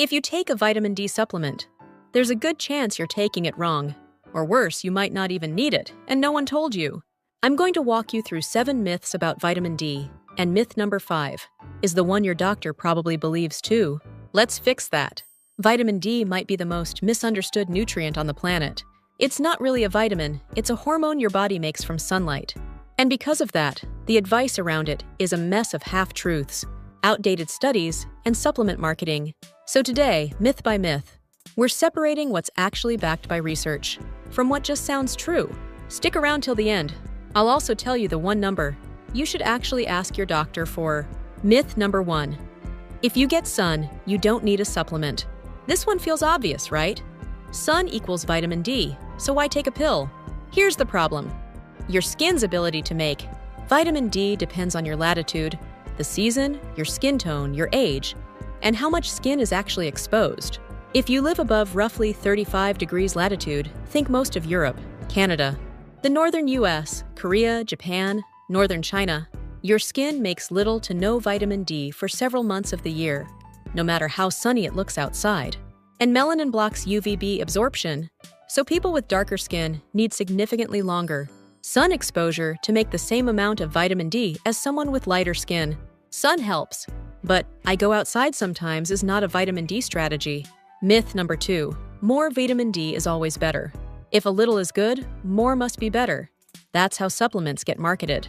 If you take a vitamin D supplement, there's a good chance you're taking it wrong. Or worse, you might not even need it, and no one told you. I'm going to walk you through 7 myths about vitamin D, and myth number 5 is the one your doctor probably believes too. Let's fix that. Vitamin D might be the most misunderstood nutrient on the planet. It's not really a vitamin, it's a hormone your body makes from sunlight. And because of that, the advice around it is a mess of half-truths, outdated studies, and supplement marketing. So today, myth by myth, we're separating what's actually backed by research from what just sounds true. Stick around till the end. I'll also tell you the one number you should actually ask your doctor for. Myth number 1. If you get sun, you don't need a supplement. This one feels obvious, right? Sun equals vitamin D, so why take a pill? Here's the problem. Your skin's ability to make vitamin D depends on your latitude, the season, your skin tone, your age, and how much skin is actually exposed. If you live above roughly 35 degrees latitude, think most of Europe, Canada, the northern US, Korea, Japan, northern China, your skin makes little to no vitamin D for several months of the year, no matter how sunny it looks outside. And melanin blocks UVB absorption, so people with darker skin need significantly longer sun exposure to make the same amount of vitamin D as someone with lighter skin. Sun helps, but I go outside sometimes is not a vitamin D strategy. Myth number 2. More vitamin D is always better. If a little is good, more must be better. That's how supplements get marketed.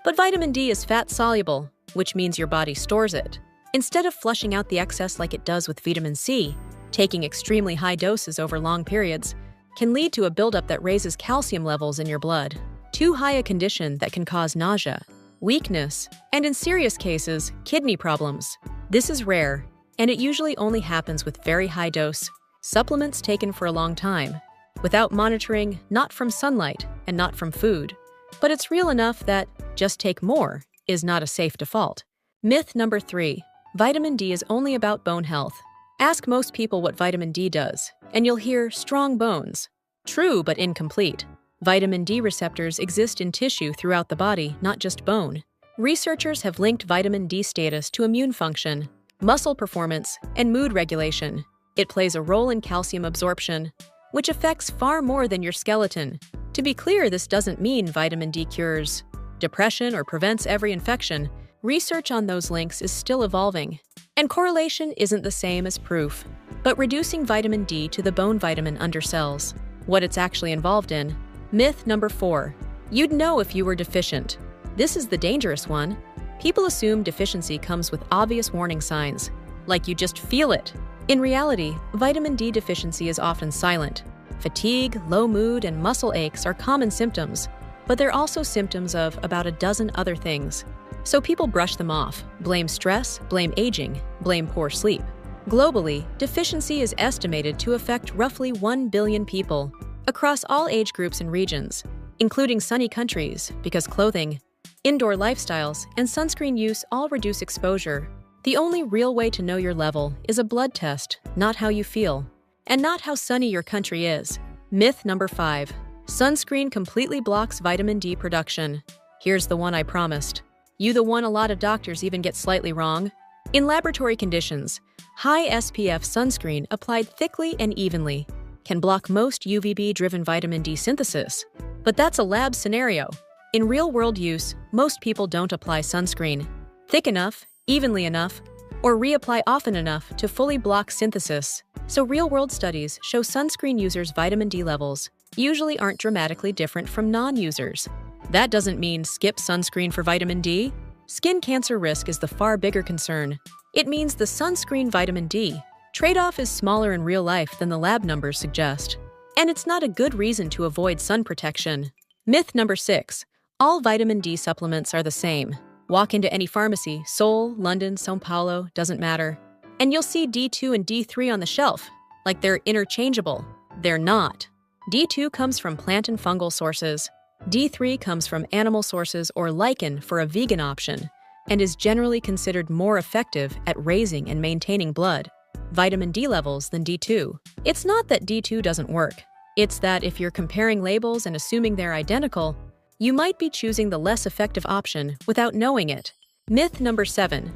But vitamin D is fat-soluble, which means your body stores it. Instead of flushing out the excess like it does with vitamin C, taking extremely high doses over long periods can lead to a buildup that raises calcium levels in your blood. Too high a condition that can cause nausea, weakness, and in serious cases, kidney problems. This is rare, and it usually only happens with very high dose supplements taken for a long time, without monitoring, not from sunlight and not from food. But it's real enough that just take more is not a safe default. Myth number 3. Vitamin D is only about bone health. Ask most people what vitamin D does, and you'll hear strong bones. True, but incomplete. Vitamin D receptors exist in tissue throughout the body, not just bone. Researchers have linked vitamin D status to immune function, muscle performance, and mood regulation. It plays a role in calcium absorption, which affects far more than your skeleton. To be clear, this doesn't mean vitamin D cures depression or prevents every infection. Research on those links is still evolving, and correlation isn't the same as proof. But reducing vitamin D to the bone vitamin undersells what it's actually involved in. Myth number 4. You'd know if you were deficient. This is the dangerous one. People assume deficiency comes with obvious warning signs, like you just feel it. In reality, vitamin D deficiency is often silent. Fatigue, low mood, and muscle aches are common symptoms, but they're also symptoms of about a dozen other things. So people brush them off, blame stress, blame aging, blame poor sleep. Globally, deficiency is estimated to affect roughly 1 billion people across all age groups and regions, including sunny countries, because clothing, indoor lifestyles, and sunscreen use all reduce exposure. The only real way to know your level is a blood test, not how you feel, and not how sunny your country is. Myth number 5. Sunscreen completely blocks vitamin D production. Here's the one I promised. You the one a lot of doctors even get slightly wrong. In laboratory conditions, high SPF sunscreen applied thickly and evenly can block most UVB-driven vitamin D synthesis. But that's a lab scenario. In real-world use, most people don't apply sunscreen thick enough, evenly enough, or reapply often enough to fully block synthesis. So real-world studies show sunscreen users' vitamin D levels usually aren't dramatically different from non-users. That doesn't mean skip sunscreen for vitamin D. Skin cancer risk is the far bigger concern. It means the sunscreen vitamin D trade-off is smaller in real life than the lab numbers suggest. And it's not a good reason to avoid sun protection. Myth number 6. All vitamin D supplements are the same. Walk into any pharmacy, Seoul, London, São Paulo, doesn't matter, and you'll see D2 and D3 on the shelf, like they're interchangeable. They're not. D2 comes from plant and fungal sources. D3 comes from animal sources or lichen for a vegan option, and is generally considered more effective at raising and maintaining blood vitamin D levels than D2. It's not that D2 doesn't work. It's that if you're comparing labels and assuming they're identical, you might be choosing the less effective option without knowing it. Myth number 7.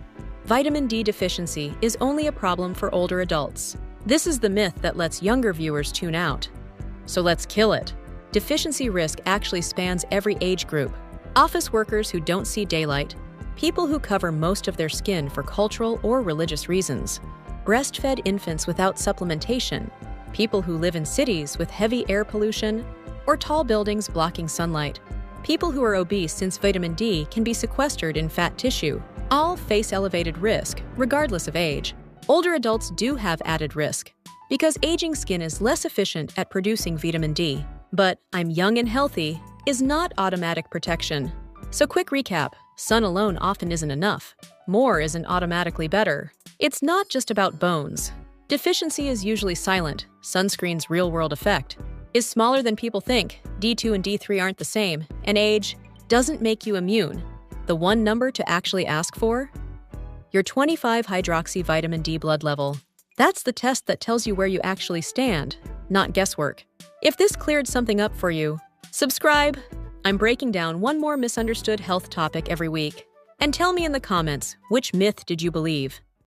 Vitamin D deficiency is only a problem for older adults. This is the myth that lets younger viewers tune out. So let's kill it. Deficiency risk actually spans every age group. Office workers who don't see daylight, people who cover most of their skin for cultural or religious reasons, breastfed infants without supplementation, people who live in cities with heavy air pollution, or tall buildings blocking sunlight. People who are obese, since vitamin D can be sequestered in fat tissue, all face elevated risk, regardless of age. Older adults do have added risk, because aging skin is less efficient at producing vitamin D. But "I'm young and healthy" is not automatic protection. So quick recap, sun alone often isn't enough. More isn't automatically better. It's not just about bones. Deficiency is usually silent. Sunscreen's real-world effect is smaller than people think. D2 and D3 aren't the same, and age doesn't make you immune. The one number to actually ask for? Your 25-hydroxy vitamin D blood level. That's the test that tells you where you actually stand, not guesswork. If this cleared something up for you, subscribe. I'm breaking down one more misunderstood health topic every week. And tell me in the comments, which myth did you believe?